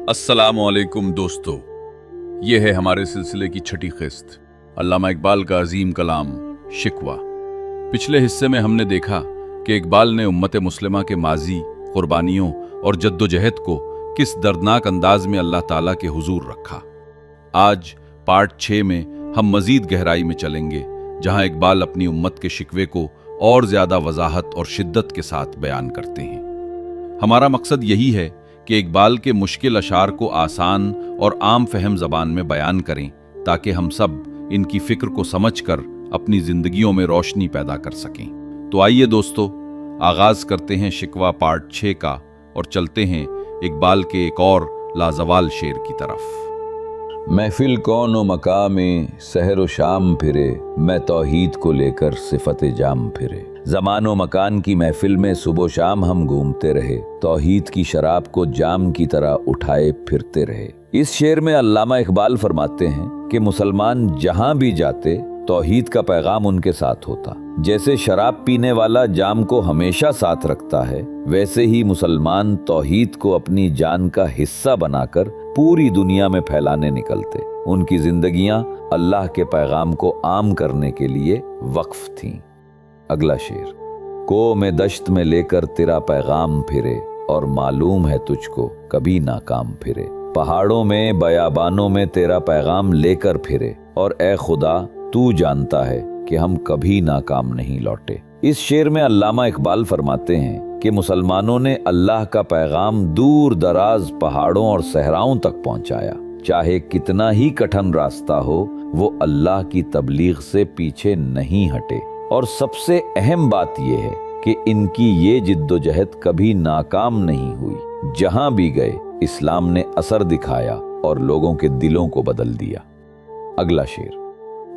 अस्सलामुअलैकुम दोस्तों, ये है हमारे सिलसिले की छठी किस्त, अल्लामा इकबाल का अजीम कलाम शिकवा। पिछले हिस्से में हमने देखा कि इकबाल ने उम्मत मुस्लिमा के माजी, कुर्बानियों और जद्दोजहद को किस दर्दनाक अंदाज में अल्लाह ताला के हुजूर रखा। आज पार्ट 6 में हम मजीद गहराई में चलेंगे, जहां इकबाल अपनी उम्मत के शिकवे को और ज्यादा वजाहत और शिद्दत के साथ बयान करते हैं। हमारा मकसद यही है कि इकबाल के मुश्किल अशार को आसान और आम फहम ज़बान में बयान करें, ताकि हम सब इनकी फ़िक्र को समझकर अपनी ज़िंदगियों में रोशनी पैदा कर सकें। तो आइए दोस्तों, आगाज़ करते हैं शिकवा पार्ट 6 का और चलते हैं इकबाल के एक और लाजवाल शेर की तरफ। महफिल कौन व मका में सहर व शाम फिरे, मैं तौहीद को लेकर सिफत जाम फिरे। ज़मान व मकान की महफिल में सुबह शाम हम घूमते रहे, तौहीद की शराब को जाम की तरह उठाए फिरते रहे। इस शेर में अल्लामा इकबाल फरमाते हैं कि मुसलमान जहां भी जाते तौहीद का पैगाम उनके साथ होता। जैसे शराब पीने वाला जाम को हमेशा साथ रखता है, वैसे ही मुसलमान तौहीद को अपनी जान का हिस्सा बनाकर पूरी दुनिया में फैलाने निकलते। उनकी जिंदगियां अल्लाह के पैगाम को आम करने के लिए वक्फ थीं। अगला शेर। को में दश्त में लेकर तेरा पैगाम फिरे, और मालूम है तुझको कभी नाकाम फिरे। पहाड़ों में बयाबानों में तेरा पैगाम लेकर फिरे, और ए खुदा तू जानता है कि हम कभी नाकाम नहीं लौटे। इस शेर में अल्लामा इकबाल फरमाते हैं कि मुसलमानों ने अल्लाह का पैगाम दूर दराज पहाड़ों और सहराओं तक पहुंचाया। चाहे कितना ही कठिन रास्ता हो, वो अल्लाह की तबलीग से पीछे नहीं हटे। और सबसे अहम बात यह है कि इनकी ये जिद्दोजहद कभी नाकाम नहीं हुई। जहां भी गए इस्लाम ने असर दिखाया और लोगों के दिलों को बदल दिया। अगला शेर।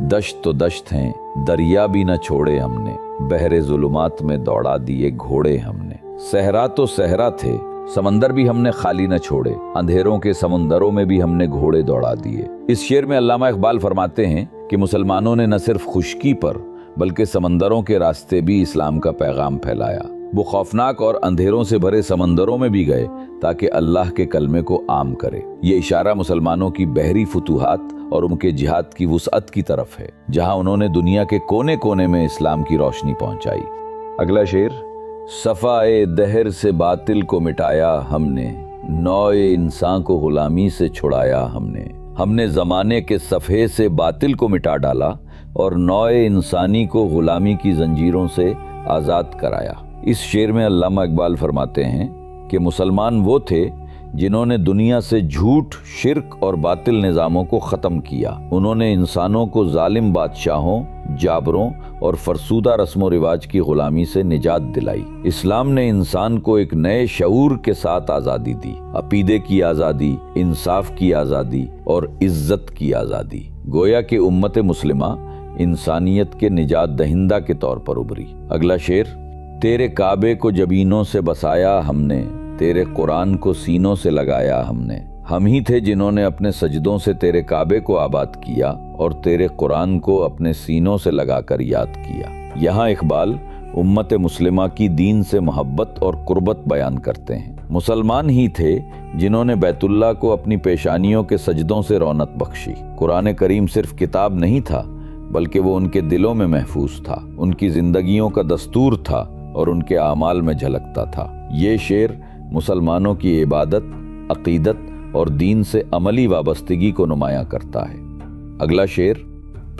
दश्त तो दश्त हैं, दरिया भी न छोड़े हमने, बहरे जुलुमात में दौड़ा दिए घोड़े हमने। सहरा तो सहरा थे, समंदर भी हमने खाली न छोड़े, अंधेरों के समंदरों में भी हमने घोड़े दौड़ा दिए। इस शेर में अल्लामा इकबाल फरमाते हैं कि मुसलमानों ने न सिर्फ खुश्की पर बल्कि समंदरों के रास्ते भी इस्लाम का पैगाम फैलाया। वो खौफनाक और अंधेरों से भरे समंदरों में भी गए ताकि अल्लाह के कलमे को आम करे। ये इशारा मुसलमानों की बहरी फुतूहात और उनके जिहाद की वुसअत की तरफ है, जहां उन्होंने दुनिया के कोने कोने में इस्लाम की रोशनी पहुंचाई। अगला शेर। सफ़ाए दहर से बातिल को मिटाया हमने, नौए इंसान को गुलामी से छुड़ाया हमने। हमने ज़माने के सफ़े से बातिल को मिटा डाला और नौए इंसानी को गुलामी की जंजीरों से आज़ाद कराया। इस शेर में अल्लामा इकबाल फरमाते हैं कि मुसलमान वो थे जिन्होंने दुनिया से झूठ, शिर्क और बातिल निज़ामों को ख़त्म किया। उन्होंने इंसानों को जालिम बादशाहों, जाबरों और फरसूदा रस्म व रिवाज की गुलामी से निजात दिलाई। इस्लाम ने इंसान को एक नए शऊर के साथ आज़ादी दी। अकीदे की आज़ादी, इंसाफ की आज़ादी और इज्जत की आज़ादी। गोया कि उम्मत मुस्लिमा इंसानियत के निजात दहिंदा के तौर पर उभरी। अगला शेर। तेरे काबे को जबीनों से बसाया हमने, तेरे कुरान को सीनों से लगाया हमने। हम ही थे जिन्होंने अपने सजदों से तेरे काबे को आबाद किया और तेरे कुरान को अपने सीनों से लगाकर याद किया। यहाँ इकबाल उम्मत मुस्लिमा की दीन से मोहब्बत और कुर्बत बयान करते हैं। मुसलमान ही थे जिन्होंने बैतुल्लाह को अपनी पेशानियों के सजदों से रौनक बख्शी। कुरान करीम सिर्फ किताब नहीं था, बल्कि वो उनके दिलों में महफूज था, उनकी जिंदगियों का दस्तूर था और उनके आमाल में झलकता था। ये शेर मुसलमानों की इबादत, अकीदत और दीन से अमली वाबस्तगी को नुमायां करता है। अगला शेर।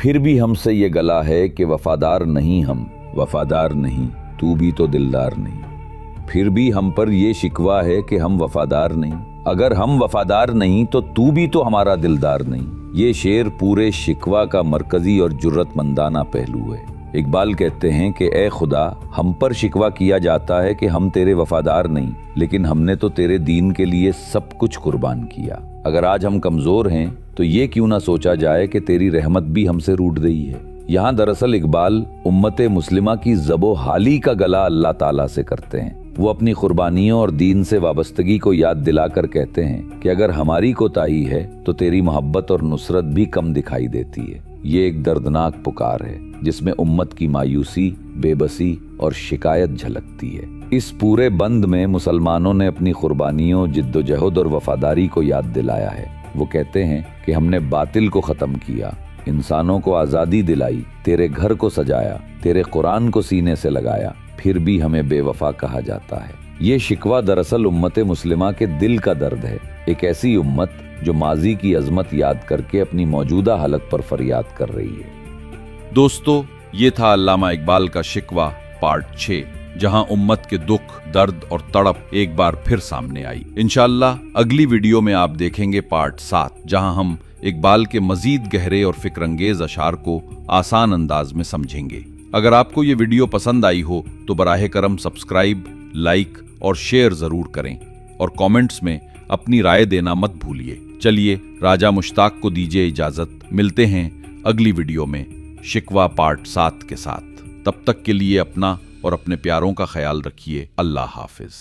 फिर भी हमसे ये गला है कि वफादार नहीं हम, वफादार नहीं तू भी तो दिलदार नहीं। फिर भी हम पर ये शिकवा है कि हम वफादार नहीं, अगर हम वफादार नहीं तो तू भी तो हमारा दिलदार नहीं। ये शेर पूरे शिकवा का मरकजी और जुर्रतमंदाना पहलू है। इकबाल कहते हैं कि ए खुदा, हम पर शिकवा किया जाता है कि हम तेरे वफादार नहीं, लेकिन हमने तो तेरे दीन के लिए सब कुछ कुर्बान किया। अगर आज हम कमज़ोर हैं तो ये क्यों ना सोचा जाए कि तेरी रहमत भी हमसे रूठ गई है। यहाँ दरअसल इकबाल उम्मत मुस्लिमा की ज़बो हाली का गला अल्लाह ताला से करते हैं। वो अपनी कुर्बानियों और दीन से वाबस्तगी को याद दिलाकर कहते हैं कि अगर हमारी कोताही है तो तेरी मोहब्बत और नुसरत भी कम दिखाई देती है। ये एक दर्दनाक पुकार है जिसमें उम्मत की मायूसी, बेबसी और शिकायत झलकती है। इस पूरे बंद में मुसलमानों ने अपनी कुर्बानियों, जिद्दोजहद और वफादारी को याद दिलाया है। वो कहते हैं कि हमने बातिल को ख़त्म किया, इंसानों को आज़ादी दिलाई, तेरे घर को सजाया, तेरे कुरान को सीने से लगाया, फिर भी हमें बेवफा कहा जाता है। ये शिकवा दरअसल उम्मत मुस्लिमा के दिल का दर्द है। एक ऐसी उम्मत जो माजी की अजमत याद करके अपनी मौजूदा हालत पर फरियाद कर रही है। दोस्तों, ये था अल्लामा इकबाल का शिकवा पार्ट 6, जहां उम्मत के दुख, दर्द और तड़प एक बार फिर सामने आई। इंशाअल्लाह अगली वीडियो में आप देखेंगे पार्ट 7, जहां हम इकबाल के मजीद गहरे और फिक्रंगेज अशार को आसान अंदाज में समझेंगे। अगर आपको ये वीडियो पसंद आई हो तो बराह करम सब्सक्राइब, लाइक और शेयर जरूर करें और कमेंट्स में अपनी राय देना मत भूलिए। चलिए राजा मुश्ताक को दीजिए इजाजत। मिलते हैं अगली वीडियो में शिकवा पार्ट 7 के साथ। तब तक के लिए अपना और अपने प्यारों का ख्याल रखिए। अल्लाह हाफिज।